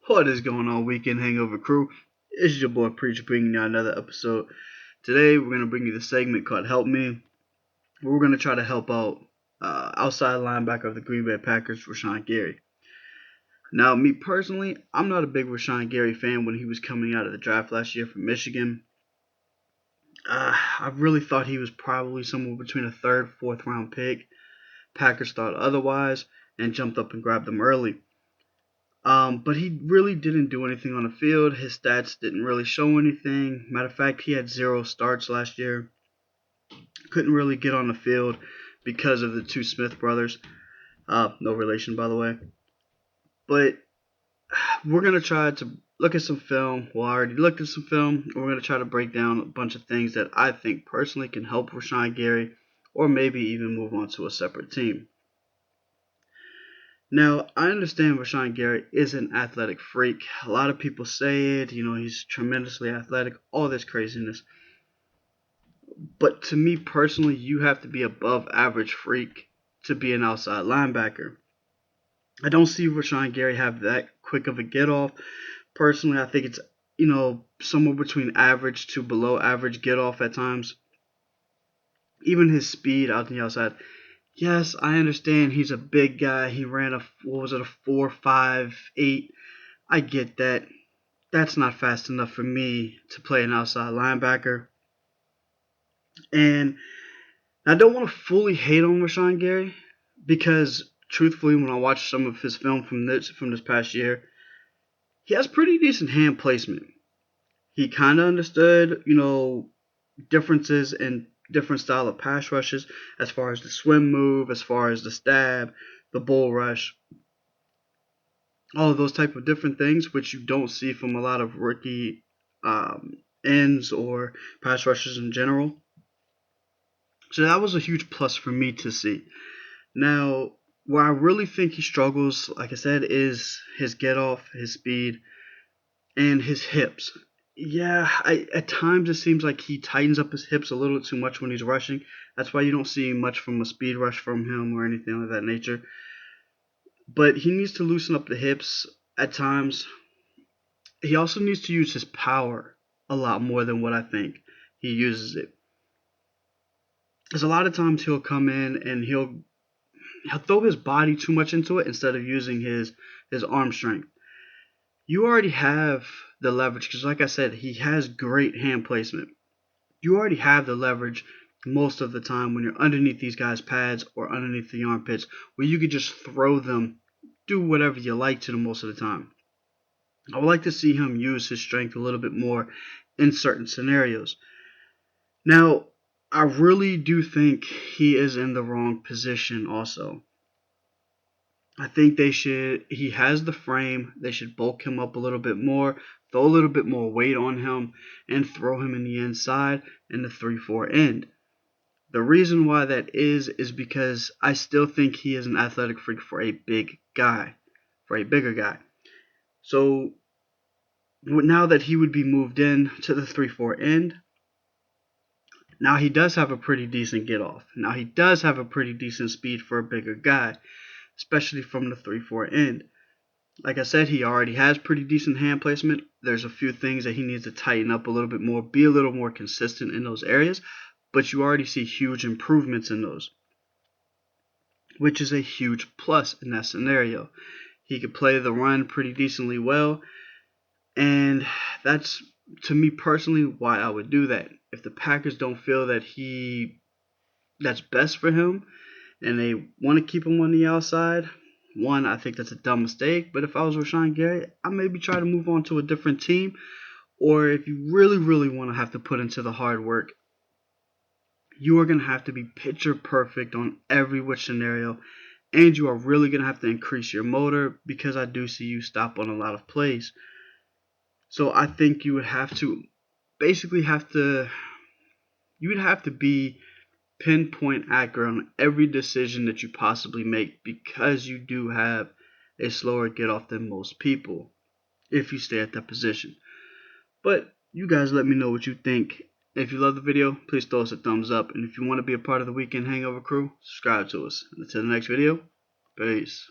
What is going on, Weekend Hangover crew? It's your boy Preacher bringing you another episode. Today we're going to bring you the segment called Help Me, where we're going to try to help out outside linebacker of the Green Bay Packers, Rashan Gary. Now, me personally, I'm not a big Rashan Gary fan when he was coming out of the draft last year from Michigan. I really thought he was probably somewhere between a third, fourth round pick. Packers thought otherwise and jumped up and grabbed him early. But he really didn't do anything on the field. His stats didn't really show anything. Matter of fact, he had 0 starts last year. Couldn't really get on the field because of the two Smith brothers. No relation, by the way. But we're going to try to look at some film. Well, I already looked at some film. We're going to try to break down a bunch of things that I think personally can help Rashan Gary, or maybe even move on to a separate team. Now, I understand Rashan Gary is an athletic freak. A lot of people say it, he's tremendously athletic, all this craziness. But to me personally, you have to be above average freak to be an outside linebacker. I don't see Rashan Gary have that quick of a get off. Personally, I think it's, somewhere between average to below average get off at times. Even his speed out on the outside. Yes, I understand he's a big guy. He ran a 4.58. I get that. That's not fast enough for me to play an outside linebacker. And I don't want to fully hate on Rashan Gary because, truthfully, when I watch some of his film from this past year, he has pretty decent hand placement. He kind of understood, differences in different style of pass rushes as far as the swim move, as far as the stab, the bull rush, all of those type of different things, which you don't see from a lot of rookie ends or pass rushers in general. So that was a huge plus for me to see. Now, where I really think he struggles, like I said, is his get off, his speed, and his hips. Yeah, at times it seems like he tightens up his hips a little too much when he's rushing. That's why you don't see much from a speed rush from him or anything of that nature. But he needs to loosen up the hips at times. He also needs to use his power a lot more than what I think he uses it. Because a lot of times he'll come in and he'll throw his body too much into it instead of using his arm strength. You already have the leverage because, like I said, he has great hand placement. You already have the leverage most of the time when you're underneath these guys' pads or underneath the armpits, where you could just throw them, do whatever you like to them most of the time. I would like to see him use his strength a little bit more in certain scenarios. Now, I really do think he is in the wrong position also. I think he has the frame, they should bulk him up a little bit more, throw a little bit more weight on him, and throw him in the inside in the 3-4 end. The reason why that is because I still think he is an athletic freak for a big guy, for a bigger guy. So now that he would be moved in to the 3-4 end, now he does have a pretty decent get off. Now he does have a pretty decent speed for a bigger guy, especially from the 3-4 end. Like I said, he already has pretty decent hand placement. There's a few things that he needs to tighten up a little bit more, be a little more consistent in those areas, but you already see huge improvements in those, which is a huge plus in that scenario. He could play the run pretty decently well, and that's, to me personally, why I would do that. If the Packers don't feel that that's best for him, and they want to keep him on the outside, one, I think that's a dumb mistake. But if I was Rashan Gary, I maybe try to move on to a different team. Or if you really, really want to have to put into the hard work, you are going to have to be picture perfect on every which scenario. And you are really going to have to increase your motor, because I do see you stop on a lot of plays. So I think you would have to be pinpoint accurate on every decision that you possibly make, because you do have a slower get off than most people if you stay at that position. But you guys let me know what you think. If you love the video, please throw us a thumbs up, and if you want to be a part of the Weekend Hangover crew, subscribe to us. Until the next video, peace.